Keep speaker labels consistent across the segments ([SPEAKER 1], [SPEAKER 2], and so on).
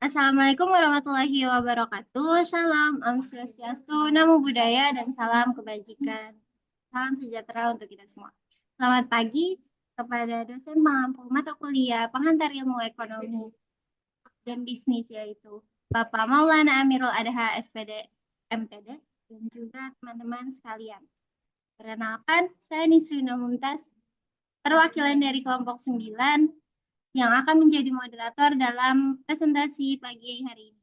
[SPEAKER 1] Assalamualaikum warahmatullahi wabarakatuh. Shalom, Om Swastiastu, Namo Buddhaya, dan salam kebajikan. Salam sejahtera untuk kita semua. Selamat pagi kepada dosen pengampu mata kuliah pengantar ilmu ekonomi dan bisnis yaitu Bapak Maulana Amirul Adha SPD MPD dan juga teman-teman sekalian. Perkenalkan, saya Nisrina Mumtaz, perwakilan dari kelompok 9 yang akan menjadi moderator dalam presentasi pagi hari ini.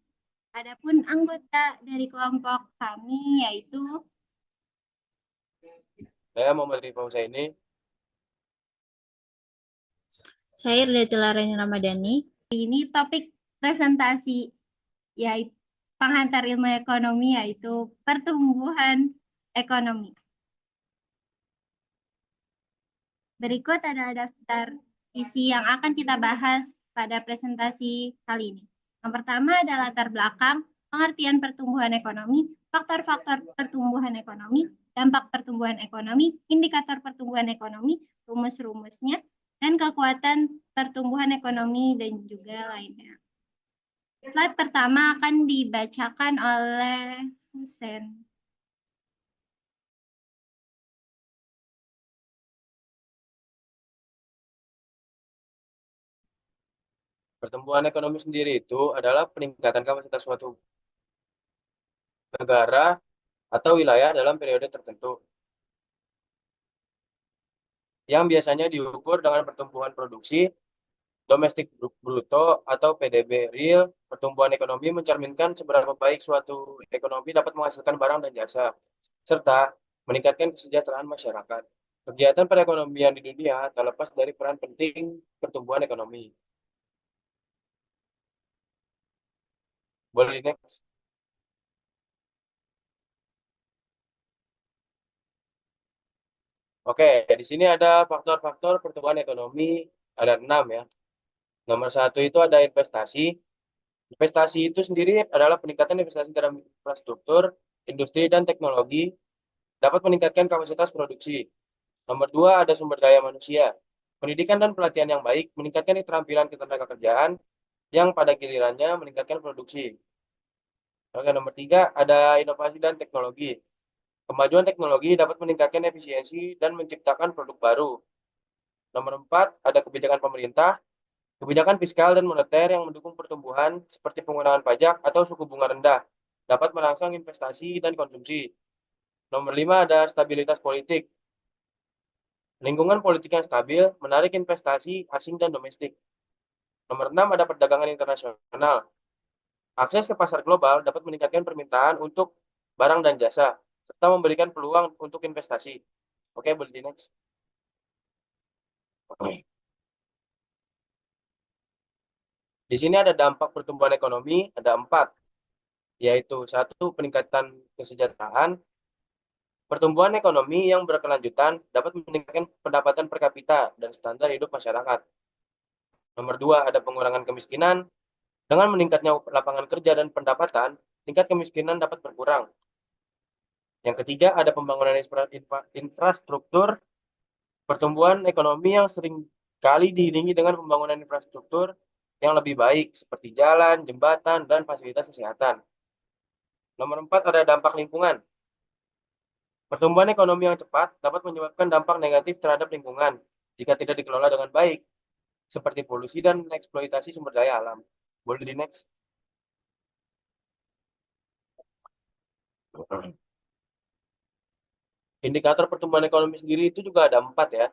[SPEAKER 1] Adapun anggota dari kelompok kami yaitu
[SPEAKER 2] Saya Muhammad Rifau ini.
[SPEAKER 3] Saya Retilaranya Ramadhani.
[SPEAKER 1] ini topik presentasi yaitu penghantar ilmu ekonomi yaitu pertumbuhan ekonomi. Berikut ada daftar isi yang akan kita bahas pada presentasi kali ini. Yang pertama adalah latar belakang, pengertian pertumbuhan ekonomi, faktor-faktor pertumbuhan ekonomi, dampak pertumbuhan ekonomi, indikator pertumbuhan ekonomi, rumus-rumusnya, dan kekuatan pertumbuhan ekonomi dan juga lainnya. Slide pertama akan dibacakan oleh Husen.
[SPEAKER 2] Pertumbuhan ekonomi sendiri itu adalah peningkatan kapasitas suatu negara atau wilayah dalam periode tertentu, yang biasanya diukur dengan pertumbuhan produksi domestik bruto atau PDB real. Pertumbuhan ekonomi mencerminkan seberapa baik suatu ekonomi dapat menghasilkan barang dan jasa, serta meningkatkan kesejahteraan masyarakat. Kegiatan perekonomian di dunia tak lepas dari peran penting pertumbuhan ekonomi. Boleh di next? Oke, di sini ada faktor-faktor pertumbuhan ekonomi, ada 6 ya. Nomor satu itu ada investasi. Investasi itu sendiri adalah peningkatan investasi dalam infrastruktur, industri, dan teknologi dapat meningkatkan kapasitas produksi. Nomor dua ada sumber daya manusia. Pendidikan dan pelatihan yang baik meningkatkan keterampilan ketenagakerjaan yang pada gilirannya meningkatkan produksi. Oke, nomor tiga ada inovasi dan teknologi. Kemajuan teknologi dapat meningkatkan efisiensi dan menciptakan produk baru. Nomor empat ada kebijakan pemerintah. Kebijakan fiskal dan moneter yang mendukung pertumbuhan seperti pengurangan pajak atau suku bunga rendah dapat merangsang investasi dan konsumsi. Nomor 5 ada stabilitas politik. Lingkungan politik yang stabil menarik investasi asing dan domestik. Nomor 6 ada perdagangan internasional. Akses ke pasar global dapat meningkatkan permintaan untuk barang dan jasa serta memberikan peluang untuk investasi. Oke, boleh di next. Di sini ada dampak pertumbuhan ekonomi, ada 4, yaitu satu peningkatan kesejahteraan. Pertumbuhan ekonomi yang berkelanjutan dapat meningkatkan pendapatan per kapita dan standar hidup masyarakat. Nomor dua, ada pengurangan kemiskinan. Dengan meningkatnya lapangan kerja dan pendapatan, tingkat kemiskinan dapat berkurang. Yang ketiga, ada pembangunan infrastruktur. Pertumbuhan ekonomi yang sering kali diiringi dengan pembangunan infrastruktur yang lebih baik, seperti jalan, jembatan, dan fasilitas kesehatan. Nomor empat, ada dampak lingkungan. Pertumbuhan ekonomi yang cepat dapat menyebabkan dampak negatif terhadap lingkungan jika tidak dikelola dengan baik, seperti polusi dan eksploitasi sumber daya alam. Boleh di next? Indikator pertumbuhan ekonomi sendiri itu juga ada 4 ya.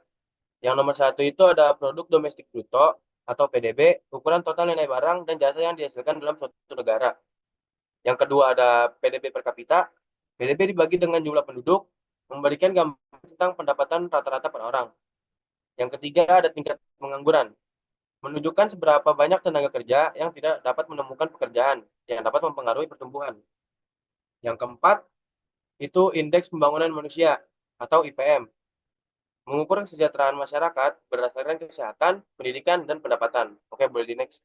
[SPEAKER 2] Yang nomor satu itu ada produk domestik bruto atau PDB, ukuran total nilai barang dan jasa yang dihasilkan dalam suatu negara. Yang kedua ada PDB per kapita. PDB dibagi dengan jumlah penduduk, memberikan gambaran tentang pendapatan rata-rata per orang. Yang ketiga ada tingkat pengangguran, menunjukkan seberapa banyak tenaga kerja yang tidak dapat menemukan pekerjaan yang dapat mempengaruhi pertumbuhan. Yang keempat, itu indeks pembangunan manusia atau IPM, mengukur kesejahteraan masyarakat berdasarkan kesehatan, pendidikan, dan pendapatan. Oke, boleh di next.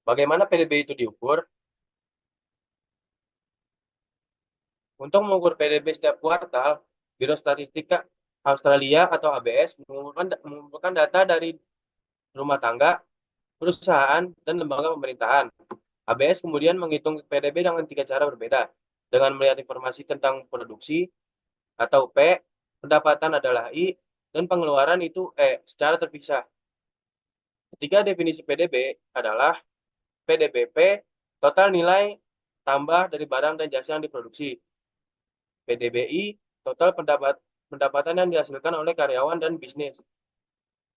[SPEAKER 2] Bagaimana PDB itu diukur? Untuk mengukur PDB setiap kuartal, Biro Statistika Australia atau ABS mengumpulkan data dari rumah tangga, perusahaan, dan lembaga pemerintahan. ABS kemudian menghitung PDB dengan tiga cara berbeda, dengan melihat informasi tentang produksi atau P, pendapatan adalah I, dan pengeluaran itu E secara terpisah. Ketiga definisi PDB adalah PDBP, total nilai tambah dari barang dan jasa yang diproduksi. PDBI, total pendapatan yang dihasilkan oleh karyawan dan bisnis,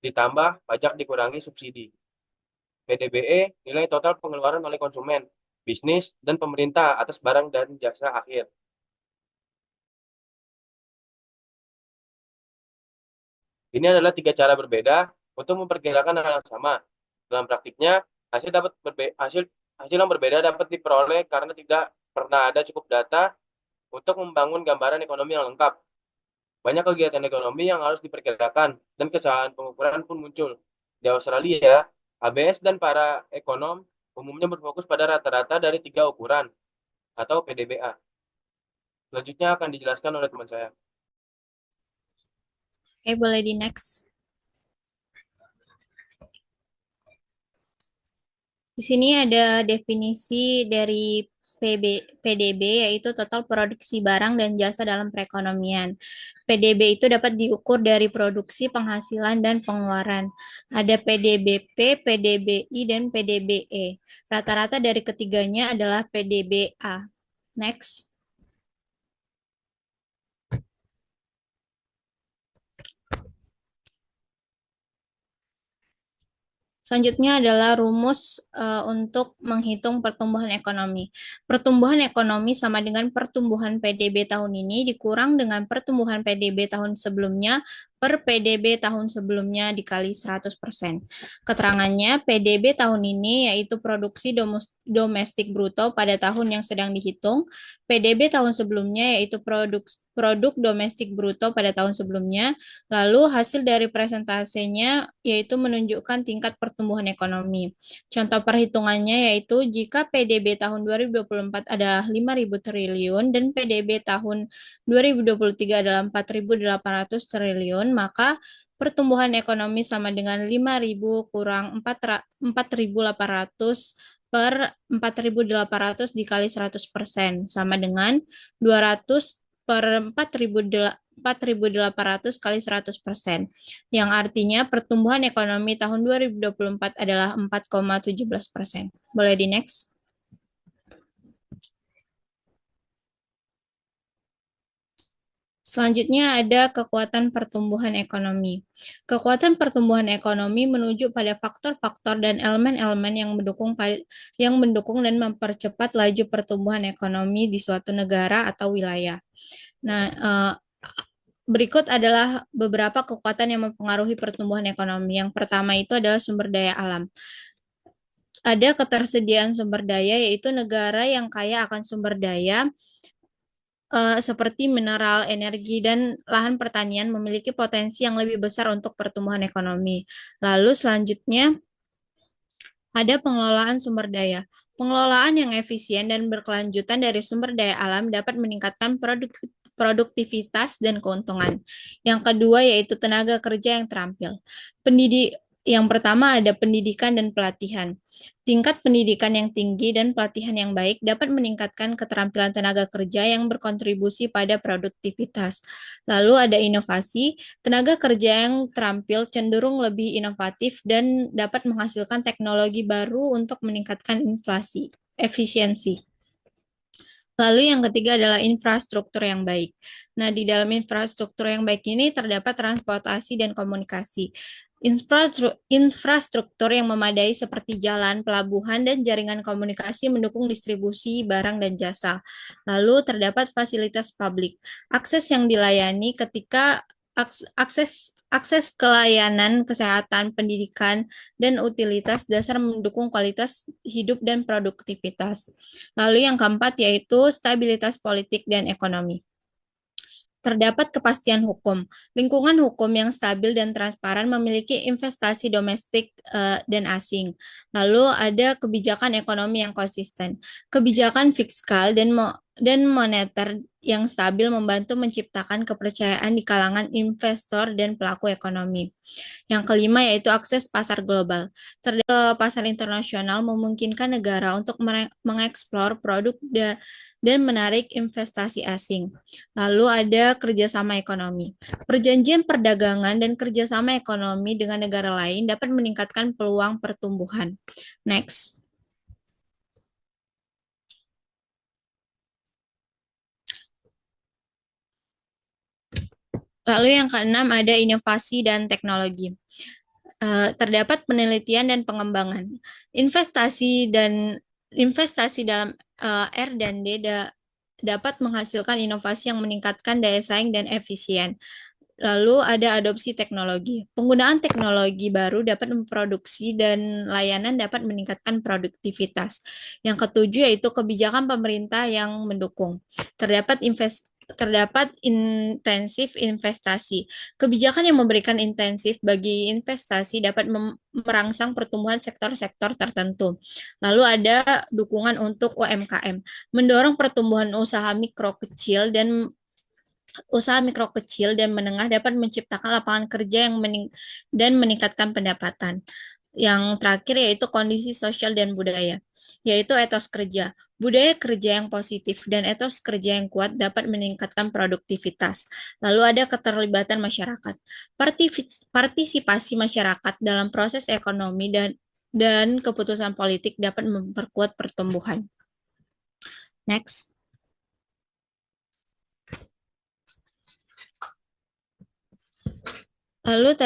[SPEAKER 2] ditambah pajak dikurangi subsidi. PDBE, nilai total pengeluaran oleh konsumen, bisnis, dan pemerintah atas barang dan jasa akhir. Ini adalah tiga cara berbeda untuk memperkirakan hal yang sama. Dalam praktiknya, hasil hasil yang berbeda dapat diperoleh karena tidak pernah ada cukup data untuk membangun gambaran ekonomi yang lengkap. Banyak kegiatan ekonomi yang harus diperkirakan dan kesalahan pengukuran pun muncul. Di Australia, ABS dan para ekonom umumnya berfokus pada rata-rata dari tiga ukuran atau PDBA. Selanjutnya akan dijelaskan oleh teman saya.
[SPEAKER 3] Oke, boleh di next. Di sini ada definisi dari PDB, yaitu total produksi barang dan jasa dalam perekonomian. PDB itu dapat diukur dari produksi, penghasilan, dan pengeluaran. Ada PDBP, PDBI, dan PDBE. Rata-rata dari ketiganya adalah PDBA. Next. Selanjutnya adalah rumus untuk menghitung pertumbuhan ekonomi. Pertumbuhan ekonomi sama dengan pertumbuhan PDB tahun ini dikurang dengan pertumbuhan PDB tahun sebelumnya per PDB tahun sebelumnya dikali 100%. Keterangannya, PDB tahun ini yaitu produksi domestik bruto pada tahun yang sedang dihitung, PDB tahun sebelumnya yaitu produk domestik bruto pada tahun sebelumnya, lalu hasil dari presentasenya yaitu menunjukkan tingkat pertumbuhan ekonomi. Contoh perhitungannya yaitu jika PDB tahun 2024 adalah 5.000 triliun dan PDB tahun 2023 adalah 4.800 triliun, maka pertumbuhan ekonomi sama dengan 5.000 kurang 4.800 per 4.800 dikali 100%, sama dengan 200 per 4.800 kali 100%, yang artinya pertumbuhan ekonomi tahun 2024 adalah 4,17%. Boleh di next? Selanjutnya ada kekuatan pertumbuhan ekonomi. Kekuatan pertumbuhan ekonomi menuju pada faktor-faktor dan elemen-elemen yang mendukung dan mempercepat laju pertumbuhan ekonomi di suatu negara atau wilayah. Nah, berikut adalah beberapa kekuatan yang mempengaruhi pertumbuhan ekonomi. Yang pertama itu adalah sumber daya alam. Ada ketersediaan sumber daya, yaitu negara yang kaya akan sumber daya seperti mineral, energi, dan lahan pertanian memiliki potensi yang lebih besar untuk pertumbuhan ekonomi. Lalu selanjutnya ada pengelolaan sumber daya. Pengelolaan yang efisien dan berkelanjutan dari sumber daya alam dapat meningkatkan produktivitas dan keuntungan. Yang kedua yaitu tenaga kerja yang terampil. Yang pertama ada pendidikan dan pelatihan. Tingkat pendidikan yang tinggi dan pelatihan yang baik dapat meningkatkan keterampilan tenaga kerja yang berkontribusi pada produktivitas. Lalu ada inovasi. Tenaga kerja yang terampil cenderung lebih inovatif dan dapat menghasilkan teknologi baru untuk meningkatkan efisiensi. Lalu yang ketiga adalah infrastruktur yang baik. Nah, di dalam infrastruktur yang baik ini terdapat transportasi dan komunikasi. Infrastruktur yang memadai seperti jalan, pelabuhan, dan jaringan komunikasi mendukung distribusi barang dan jasa. Lalu terdapat fasilitas publik. Akses yang dilayani ketika akses ke layanan kesehatan, pendidikan, dan utilitas dasar mendukung kualitas hidup dan produktivitas. Lalu yang keempat yaitu stabilitas politik dan ekonomi. Terdapat kepastian hukum. Lingkungan hukum yang stabil dan transparan memiliki investasi domestik dan asing. Lalu ada kebijakan ekonomi yang konsisten. Kebijakan fiskal dan moneter yang stabil membantu menciptakan kepercayaan di kalangan investor dan pelaku ekonomi. Yang kelima yaitu akses pasar global. Pasar internasional memungkinkan negara untuk mengeksplor produk dan menarik investasi asing. Lalu ada kerjasama ekonomi. Perjanjian perdagangan dan kerjasama ekonomi dengan negara lain dapat meningkatkan peluang pertumbuhan. Next. Lalu yang keenam ada inovasi dan teknologi. Terdapat penelitian dan pengembangan. Investasi dalam R dan D dapat menghasilkan inovasi yang meningkatkan daya saing dan efisien. Lalu ada adopsi teknologi. Penggunaan teknologi baru dapat memproduksi dan layanan dapat meningkatkan produktivitas. Yang ketujuh yaitu kebijakan pemerintah yang mendukung. Terdapat intensif investasi. Kebijakan yang memberikan intensif bagi investasi dapat merangsang pertumbuhan sektor-sektor tertentu. Lalu ada dukungan untuk UMKM, mendorong pertumbuhan usaha mikro kecil dan menengah dapat menciptakan lapangan kerja dan meningkatkan pendapatan. Yang terakhir yaitu kondisi sosial dan budaya, yaitu etos kerja. Budaya kerja yang positif dan etos kerja yang kuat dapat meningkatkan produktivitas. Lalu ada keterlibatan masyarakat. Partisipasi masyarakat dalam proses ekonomi dan keputusan politik dapat memperkuat pertumbuhan. Next. Lalu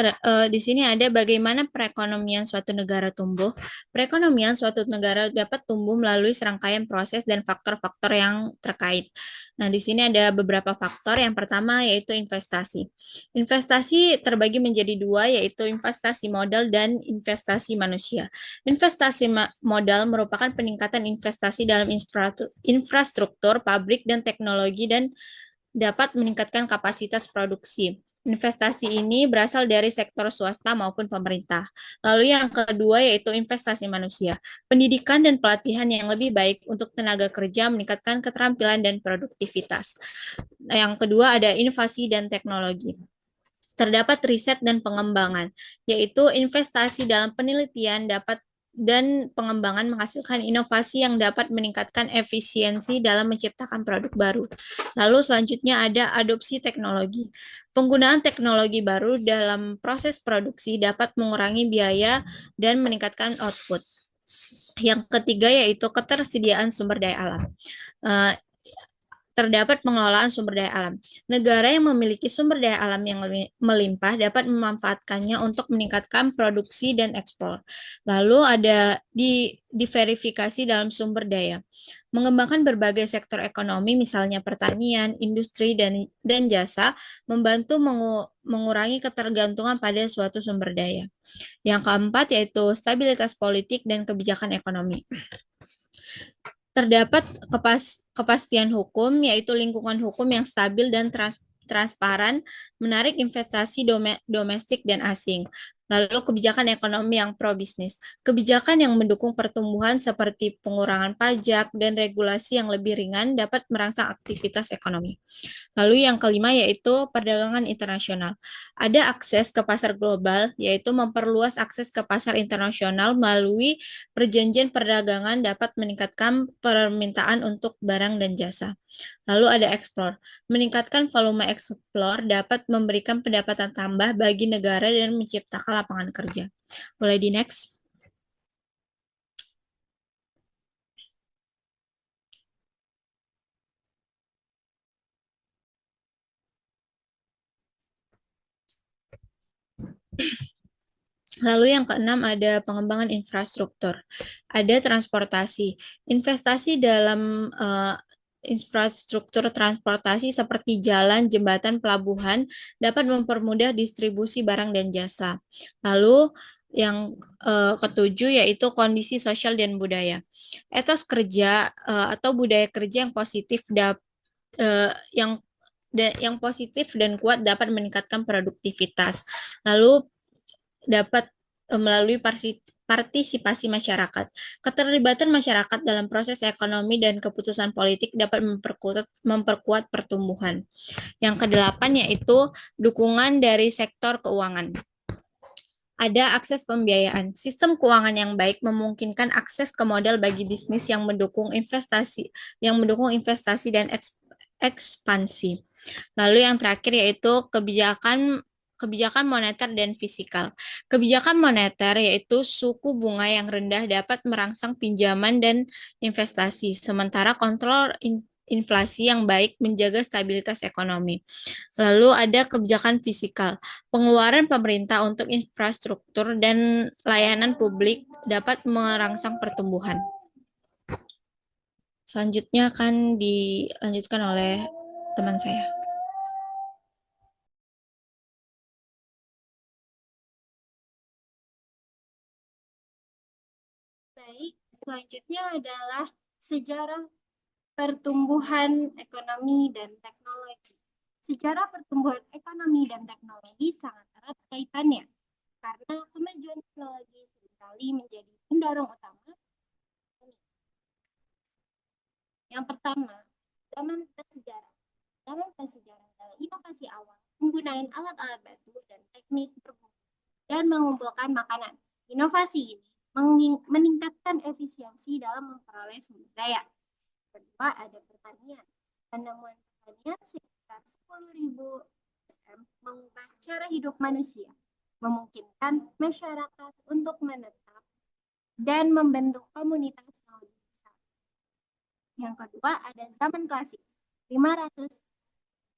[SPEAKER 3] di sini ada bagaimana perekonomian suatu negara tumbuh. Perekonomian suatu negara dapat tumbuh melalui serangkaian proses dan faktor-faktor yang terkait. Nah, di sini ada beberapa faktor. Yang pertama yaitu investasi. Investasi terbagi menjadi dua, yaitu investasi modal dan investasi manusia. Investasi modal merupakan peningkatan investasi dalam infrastruktur, pabrik, dan teknologi dan dapat meningkatkan kapasitas produksi. Investasi ini berasal dari sektor swasta maupun pemerintah. Lalu yang kedua yaitu investasi manusia. Pendidikan dan pelatihan yang lebih baik untuk tenaga kerja meningkatkan keterampilan dan produktivitas. Yang kedua ada inovasi dan teknologi. Terdapat riset dan pengembangan, yaitu investasi dalam penelitian dan pengembangan menghasilkan inovasi yang dapat meningkatkan efisiensi dalam menciptakan produk baru. Lalu selanjutnya ada adopsi teknologi. Penggunaan teknologi baru dalam proses produksi dapat mengurangi biaya dan meningkatkan output. Yang ketiga yaitu ketersediaan sumber daya alam. Terdapat pengelolaan sumber daya alam. Negara yang memiliki sumber daya alam yang melimpah dapat memanfaatkannya untuk meningkatkan produksi dan ekspor. Lalu ada diverifikasi dalam sumber daya. Mengembangkan berbagai sektor ekonomi, misalnya pertanian, industri, dan jasa, membantu mengurangi ketergantungan pada suatu sumber daya. Yang keempat yaitu stabilitas politik dan kebijakan ekonomi. Terdapat kepastian hukum, yaitu lingkungan hukum yang stabil dan transparan, menarik investasi domestik dan asing. Lalu kebijakan ekonomi yang pro-bisnis. Kebijakan yang mendukung pertumbuhan seperti pengurangan pajak dan regulasi yang lebih ringan dapat merangsang aktivitas ekonomi. Lalu yang kelima yaitu perdagangan internasional. Ada akses ke pasar global, yaitu memperluas akses ke pasar internasional melalui perjanjian perdagangan dapat meningkatkan permintaan untuk barang dan jasa. Lalu ada ekspor. Meningkatkan volume ekspor dapat memberikan pendapatan tambah bagi negara dan menciptakan lapangan kerja. Boleh di next. Lalu yang keenam ada pengembangan infrastruktur. Ada transportasi. Investasi dalam infrastruktur transportasi seperti jalan, jembatan, pelabuhan dapat mempermudah distribusi barang dan jasa. Lalu yang ketujuh yaitu kondisi sosial dan budaya. Etos kerja atau budaya kerja yang positif yang yang positif dan kuat dapat meningkatkan produktivitas. Lalu dapat melalui partisipasi masyarakat. Keterlibatan masyarakat dalam proses ekonomi dan keputusan politik dapat memperkuat pertumbuhan. Yang kedelapan yaitu dukungan dari sektor keuangan. Ada akses pembiayaan. Sistem keuangan yang baik memungkinkan akses ke modal bagi bisnis yang mendukung investasi dan ekspansi. Lalu yang terakhir yaitu kebijakan moneter dan fiskal. Kebijakan moneter yaitu suku bunga yang rendah dapat merangsang pinjaman dan investasi, sementara kontrol inflasi yang baik menjaga stabilitas ekonomi. Lalu ada kebijakan fiskal. Pengeluaran pemerintah untuk infrastruktur dan layanan publik dapat merangsang pertumbuhan. Selanjutnya akan dilanjutkan oleh teman saya.
[SPEAKER 1] Baik, selanjutnya adalah sejarah pertumbuhan ekonomi dan teknologi. Sejarah pertumbuhan ekonomi dan teknologi sangat erat kaitannya, karena kemajuan teknologi seringkali menjadi pendorong utama. Yang pertama, zaman prasejarah. Zaman prasejarah adalah inovasi awal, menggunakan alat-alat batu dan teknik berburu dan mengumpulkan makanan. Inovasi ini meningkatkan efisiensi dalam memperoleh sumber daya. Kedua, ada pertanian. Penemuan pertanian sekitar 10.000 SM mengubah cara hidup manusia, memungkinkan masyarakat untuk menetap dan membentuk komunitas yang lebih besar. Yang kedua, ada zaman klasik, 500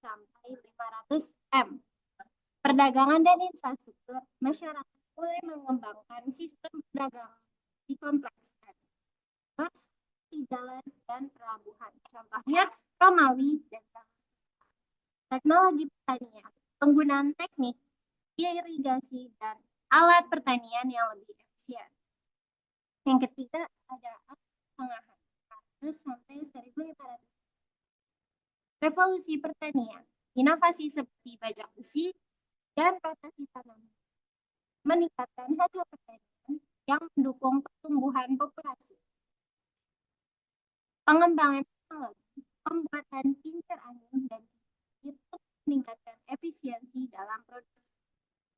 [SPEAKER 1] sampai 500 M. Perdagangan dan infrastruktur, masyarakat mulai mengembangkan sistem perdagangan dikomplekskan di jalan dan pelabuhan. Contohnya Romawi dan teknologi pertanian, penggunaan teknik irigasi dan alat pertanian yang lebih efisien. Yang ketiga ada pertengahan 100 sampai 1500. Revolusi pertanian, inovasi seperti bajak besi dan rotasi tanaman meningkatkan hasil pertanian yang mendukung pertumbuhan populasi. Pengembangan teknologi, pembuatan kincir angin dan itu meningkatkan efisiensi dalam produksi.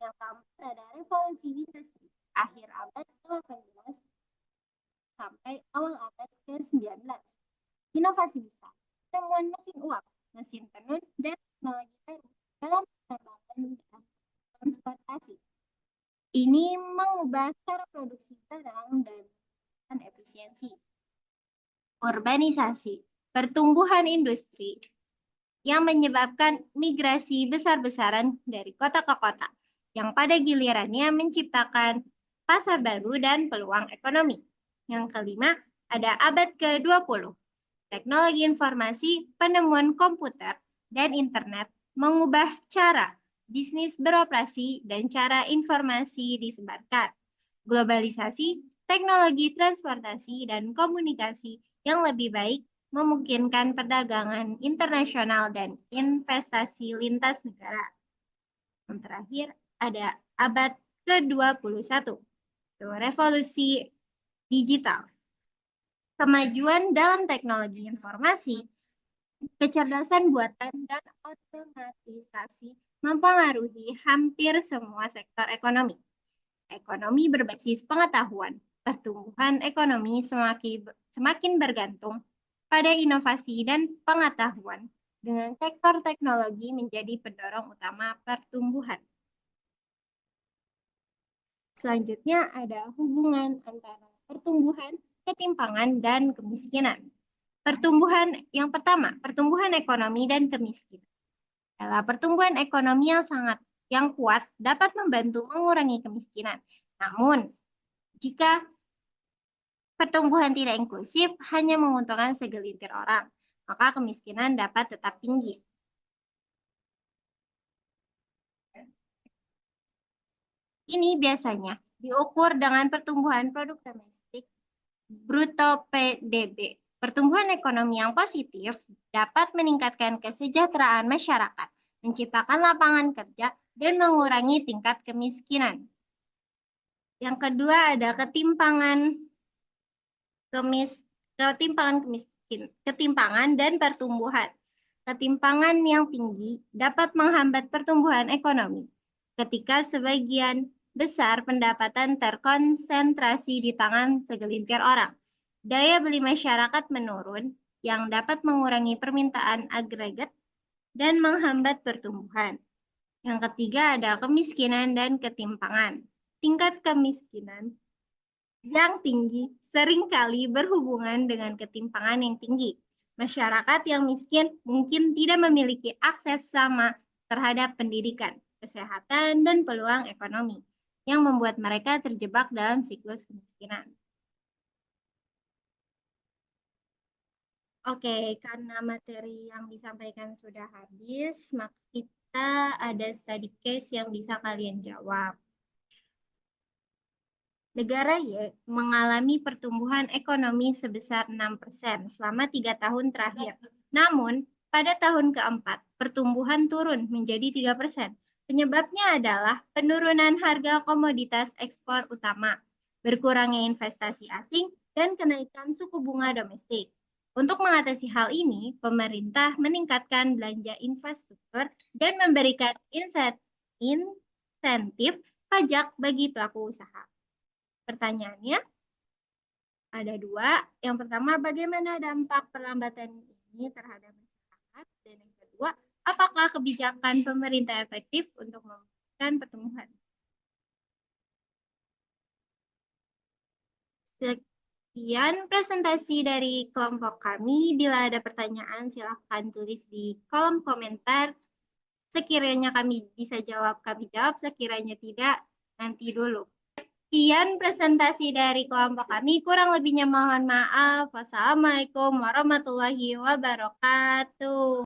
[SPEAKER 1] Yang keempat ada revolusi industri akhir abad ke-18 sampai awal abad ke-19. Inovasi besar, temuan mesin uap, mesin tenun, dan teknologi baru dalam penerbangan dan transportasi. Ini mengubah cara produksi barang dan efisiensi. Urbanisasi, pertumbuhan industri yang menyebabkan migrasi besar-besaran dari kota ke kota, yang pada gilirannya menciptakan pasar baru dan peluang ekonomi. Yang kelima, ada abad ke-20. Teknologi informasi, penemuan komputer, dan internet mengubah cara bisnis beroperasi dan cara informasi disebarkan. Globalisasi, teknologi transportasi dan komunikasi yang lebih baik memungkinkan perdagangan internasional dan investasi lintas negara. Yang terakhir, ada abad ke-21, revolusi digital. Kemajuan dalam teknologi informasi, kecerdasan buatan, dan otomatisasi mempengaruhi hampir semua sektor ekonomi. Ekonomi berbasis pengetahuan, pertumbuhan ekonomi semakin bergantung pada inovasi dan pengetahuan, dengan sektor teknologi menjadi pendorong utama pertumbuhan. Selanjutnya ada hubungan antara pertumbuhan, ketimpangan, dan kemiskinan. Yang pertama, pertumbuhan ekonomi dan kemiskinan. Adalah pertumbuhan ekonomi yang kuat dapat membantu mengurangi kemiskinan. Namun, jika pertumbuhan tidak inklusif hanya menguntungkan segelintir orang, maka kemiskinan dapat tetap tinggi. Ini biasanya diukur dengan pertumbuhan produk domestik bruto PDB Pertumbuhan ekonomi yang positif dapat meningkatkan kesejahteraan masyarakat, menciptakan lapangan kerja, dan mengurangi tingkat kemiskinan. Yang kedua ada ketimpangan dan pertumbuhan. Ketimpangan yang tinggi dapat menghambat pertumbuhan ekonomi ketika sebagian besar pendapatan terkonsentrasi di tangan segelintir orang. Daya beli masyarakat menurun yang dapat mengurangi permintaan agregat dan menghambat pertumbuhan. Yang ketiga ada kemiskinan dan ketimpangan. Tingkat kemiskinan yang tinggi seringkali berhubungan dengan ketimpangan yang tinggi. Masyarakat yang miskin mungkin tidak memiliki akses sama terhadap pendidikan, kesehatan, dan peluang ekonomi, yang membuat mereka terjebak dalam siklus kemiskinan. Oke, karena materi yang disampaikan sudah habis, maka kita ada study case yang bisa kalian jawab. Negara Y mengalami pertumbuhan ekonomi sebesar 6% selama 3 tahun terakhir. Namun, pada tahun keempat, pertumbuhan turun menjadi 3%. Penyebabnya adalah penurunan harga komoditas ekspor utama, berkurangnya investasi asing, dan kenaikan suku bunga domestik. Untuk mengatasi hal ini, pemerintah meningkatkan belanja infrastruktur dan memberikan insentif pajak bagi pelaku usaha. Pertanyaannya ada dua. Yang pertama, bagaimana dampak perlambatan ini terhadap masyarakat? Dan yang kedua, apakah kebijakan pemerintah efektif untuk memulihkan pertumbuhan? Sekian presentasi dari kelompok kami. Bila ada pertanyaan, silahkan tulis di kolom komentar. Sekiranya kami bisa jawab, kami jawab. Sekiranya tidak, nanti dulu. Sekian presentasi dari kelompok kami. Kurang lebihnya mohon maaf. Wassalamualaikum warahmatullahi wabarakatuh.